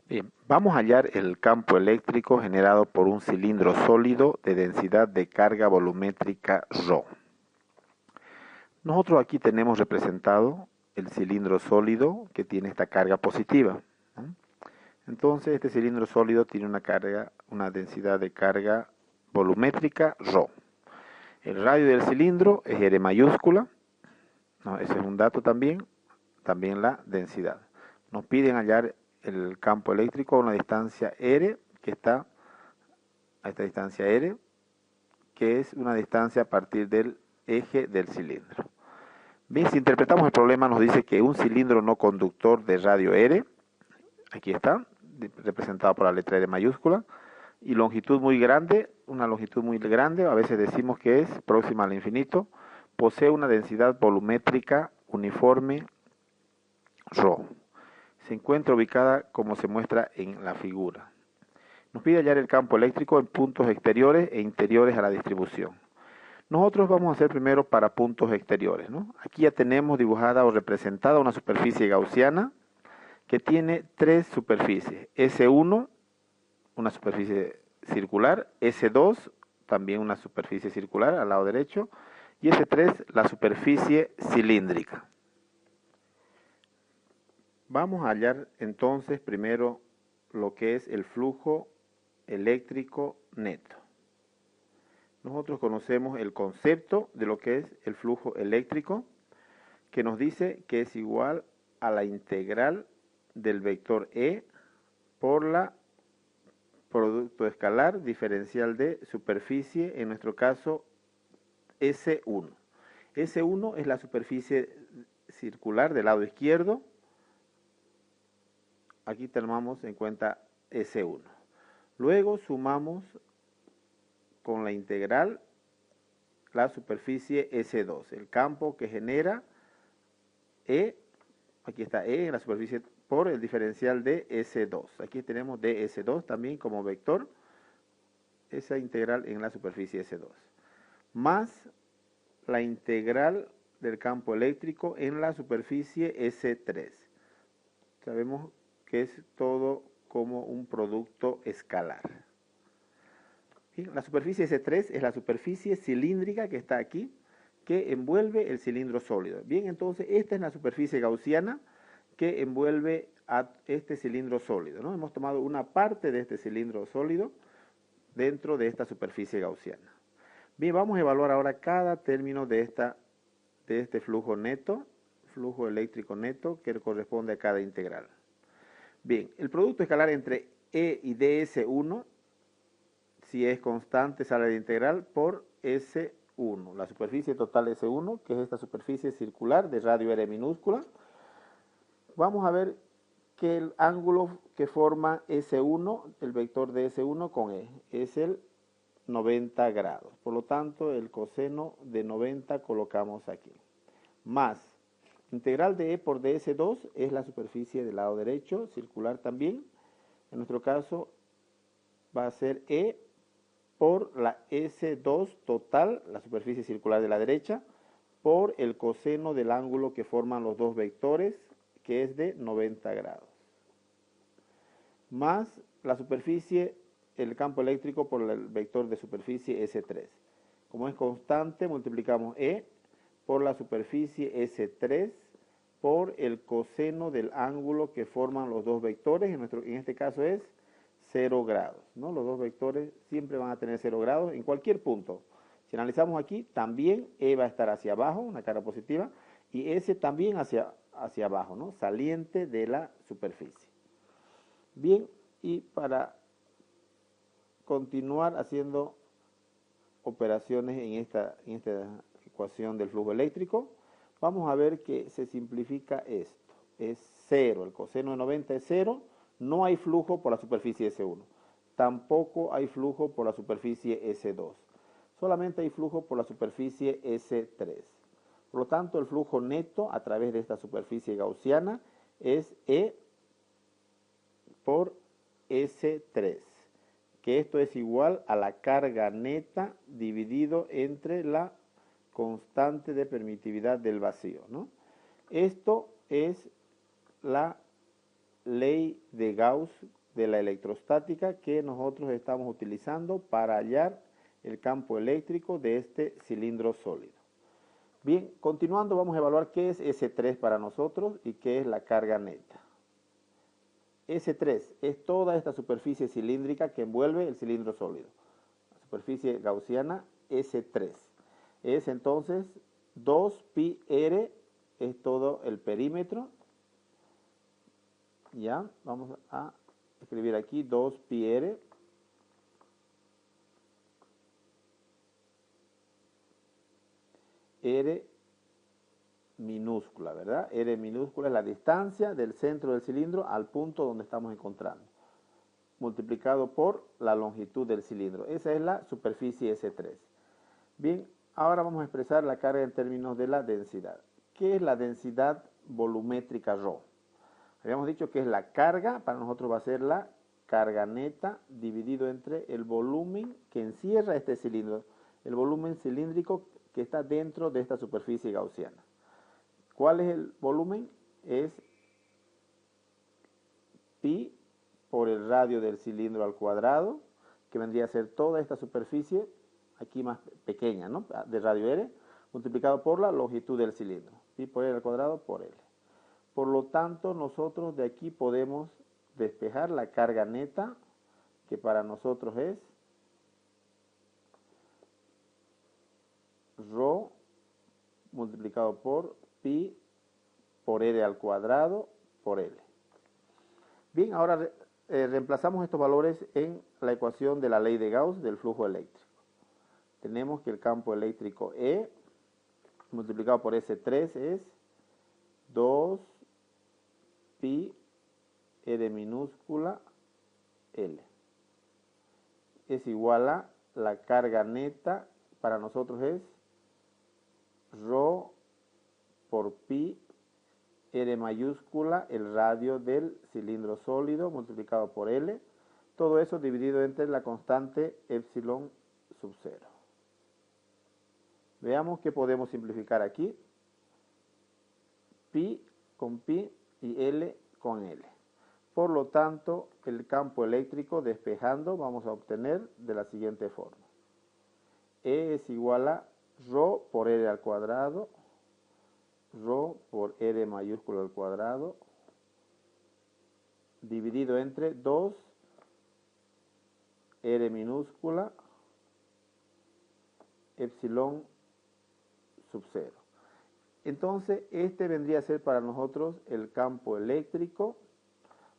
Bien, vamos a hallar el campo eléctrico generado por un cilindro sólido de densidad de carga volumétrica ρ. Nosotros aquí tenemos representado el cilindro sólido que tiene esta carga positiva, ¿no? Entonces este cilindro sólido tiene una densidad de carga volumétrica ρ. El radio del cilindro es R mayúscula, ¿no? Ese es un dato también la densidad. Nos piden hallar el campo eléctrico a una distancia R, que está a esta distancia R, que es una distancia a partir del eje del cilindro. Bien, si interpretamos el problema, nos dice que un cilindro no conductor de radio R, aquí está, representado por la letra R mayúscula, y longitud muy grande, una longitud muy grande, a veces decimos que es próxima al infinito, posee una densidad volumétrica uniforme ρ. Se encuentra ubicada como se muestra en la figura. Nos pide hallar el campo eléctrico en puntos exteriores e interiores a la distribución. Nosotros vamos a hacer primero para puntos exteriores, ¿no? Aquí ya tenemos dibujada o representada una superficie gaussiana que tiene tres superficies. S1, una superficie circular, S2, también una superficie circular al lado derecho, y S3, la superficie cilíndrica. Vamos a hallar entonces primero lo que es el flujo eléctrico neto. Nosotros conocemos el concepto de lo que es el flujo eléctrico, que nos dice que es igual a la integral del vector E por la producto escalar diferencial de superficie, en nuestro caso S1. S1 es la superficie circular del lado izquierdo. Aquí tomamos en cuenta S1. Luego sumamos con la integral la superficie S2, el campo que genera E, aquí está E en la superficie por el diferencial de S2. Aquí tenemos ds2 también como vector, esa integral en la superficie S2, más la integral del campo eléctrico en la superficie S3. Sabemos que es todo como un producto escalar. Bien, la superficie S3 es la superficie cilíndrica que está aquí, que envuelve el cilindro sólido. Bien, entonces esta es la superficie gaussiana que envuelve a este cilindro sólido, ¿no? Hemos tomado una parte de este cilindro sólido dentro de esta superficie gaussiana. Bien, vamos a evaluar ahora cada término de este flujo neto, flujo eléctrico neto, que corresponde a cada integral. Bien, el producto escalar entre E y ds1, si es constante, sale de integral por S1, la superficie total S1, que es esta superficie circular de radio R minúscula. Vamos a ver que el ángulo que forma S1, el vector de S1 con E, es el 90 grados. Por lo tanto, el coseno de 90 colocamos aquí. Más, integral de E por ds2 es la superficie del lado derecho, circular también. En nuestro caso va a ser E por la S2 total, la superficie circular de la derecha, por el coseno del ángulo que forman los dos vectores, que es de 90 grados. Más la superficie, el campo eléctrico por el vector de superficie S3. Como es constante, multiplicamos E por la superficie S3 por el coseno del ángulo que forman los dos vectores, en este caso es 0 grados, ¿no? Los dos vectores siempre van a tener 0 grados en cualquier punto. Si analizamos aquí, también E va a estar hacia abajo, una cara positiva, y S también hacia abajo, ¿no? Saliente de la superficie. Bien, y para continuar haciendo operaciones en esta ecuación del flujo eléctrico, vamos a ver que se simplifica esto. Es 0, el coseno de 90 es 0, no hay flujo por la superficie S1, tampoco hay flujo por la superficie S2, solamente hay flujo por la superficie S3. Por lo tanto, el flujo neto a través de esta superficie gaussiana es E por S3, que esto es igual a la carga neta dividido entre la constante de permitividad del vacío, ¿no? Esto es la ley de Gauss de la electrostática que nosotros estamos utilizando para hallar el campo eléctrico de este cilindro sólido. Bien, continuando vamos a evaluar qué es S3 para nosotros y qué es la carga neta. S3 es toda esta superficie cilíndrica que envuelve el cilindro sólido. La superficie gaussiana S3 es entonces 2πr, es todo el perímetro. Ya, vamos a escribir aquí 2πr. R minúscula, ¿verdad? R minúscula es la distancia del centro del cilindro al punto donde estamos encontrando, multiplicado por la longitud del cilindro. Esa es la superficie S3. Bien, ahora vamos a expresar la carga en términos de la densidad. ¿Qué es la densidad volumétrica ρ? Habíamos dicho que es la carga, para nosotros va a ser la carga neta dividido entre el volumen que encierra este cilindro, el volumen cilíndrico que está dentro de esta superficie gaussiana. ¿Cuál es el volumen? Es pi por el radio del cilindro al cuadrado, que vendría a ser toda esta superficie, aquí más pequeña, ¿no?, de radio R, multiplicado por la longitud del cilindro, pi por R al cuadrado por L. Por lo tanto, nosotros de aquí podemos despejar la carga neta, que para nosotros es ρ multiplicado por pi por R al cuadrado por L. Bien, ahora reemplazamos estos valores en la ecuación de la ley de Gauss del flujo eléctrico. Tenemos que el campo eléctrico E multiplicado por S3 es 2 pi R minúscula L. Es igual a la carga neta, para nosotros es ρ por pi R mayúscula, el radio del cilindro sólido, multiplicado por L. Todo eso dividido entre la constante epsilon sub 0. Veamos qué podemos simplificar aquí. Pi con pi y L con L. Por lo tanto, el campo eléctrico despejando vamos a obtener de la siguiente forma. E es igual a ρ por R al cuadrado, ρ por R mayúscula al cuadrado, dividido entre 2 R minúscula epsilon sub 0. Entonces, este vendría a ser para nosotros el campo eléctrico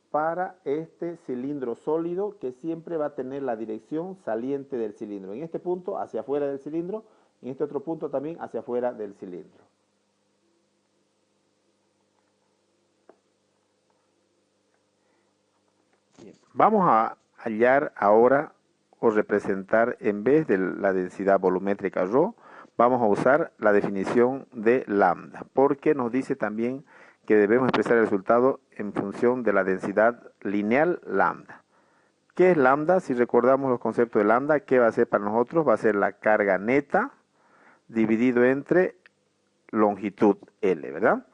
para este cilindro sólido que siempre va a tener la dirección saliente del cilindro. En este punto hacia afuera del cilindro, en este otro punto también hacia afuera del cilindro. Bien. Vamos a hallar ahora o representar, en vez de la densidad volumétrica ρ, vamos a usar la definición de lambda, porque nos dice también que debemos expresar el resultado en función de la densidad lineal lambda. ¿Qué es lambda? Si recordamos los conceptos de lambda, ¿qué va a ser para nosotros? Va a ser la carga neta dividido entre longitud L, ¿verdad?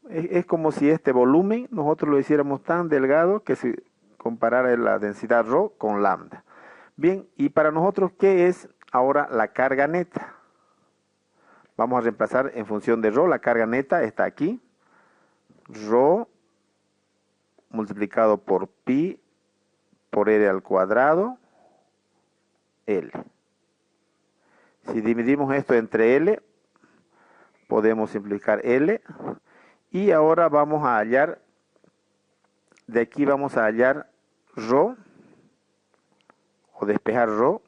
Es como si este volumen nosotros lo hiciéramos tan delgado que se comparara la densidad ρ con lambda. Bien, y para nosotros, ¿qué es ahora la carga neta? Vamos a reemplazar en función de ρ, la carga neta está aquí. ρ multiplicado por pi por R al cuadrado L. Si dividimos esto entre L, podemos simplificar L. Y ahora vamos a hallar, de aquí vamos a hallar ρ, o despejar ρ.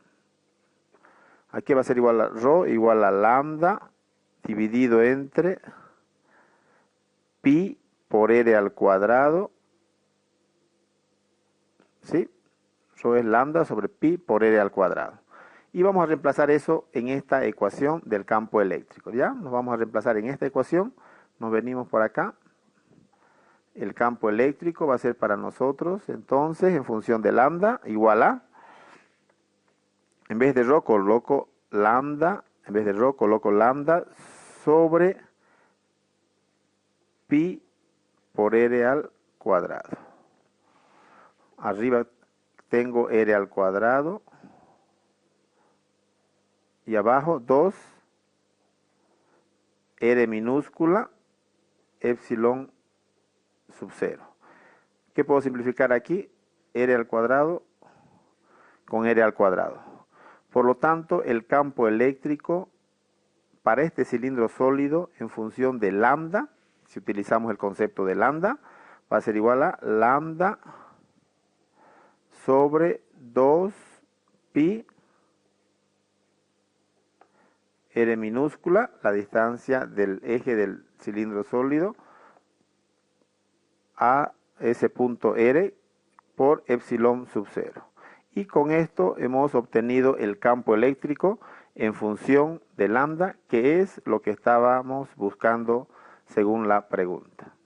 Aquí va a ser igual a ρ, igual a lambda, dividido entre pi por R al cuadrado, ¿sí? Ρ es lambda sobre pi por R al cuadrado. Y vamos a reemplazar eso en esta ecuación del campo eléctrico, ¿ya? Nos vamos a reemplazar en esta ecuación, nos venimos por acá. El campo eléctrico va a ser para nosotros, entonces, en función de lambda, igual a, en vez de ρ coloco lambda, en vez de ρ coloco lambda sobre pi por R al cuadrado. arriba tengo R al cuadrado y abajo 2 R minúscula epsilon sub 0. ¿Qué puedo simplificar aquí? R al cuadrado con R al cuadrado. Por lo tanto, el campo eléctrico para este cilindro sólido en función de lambda, si utilizamos el concepto de lambda, va a ser igual a lambda sobre 2 pi R minúscula, la distancia del eje del cilindro sólido a ese punto R por epsilon sub 0. Y con esto hemos obtenido el campo eléctrico en función de lambda, que es lo que estábamos buscando según la pregunta.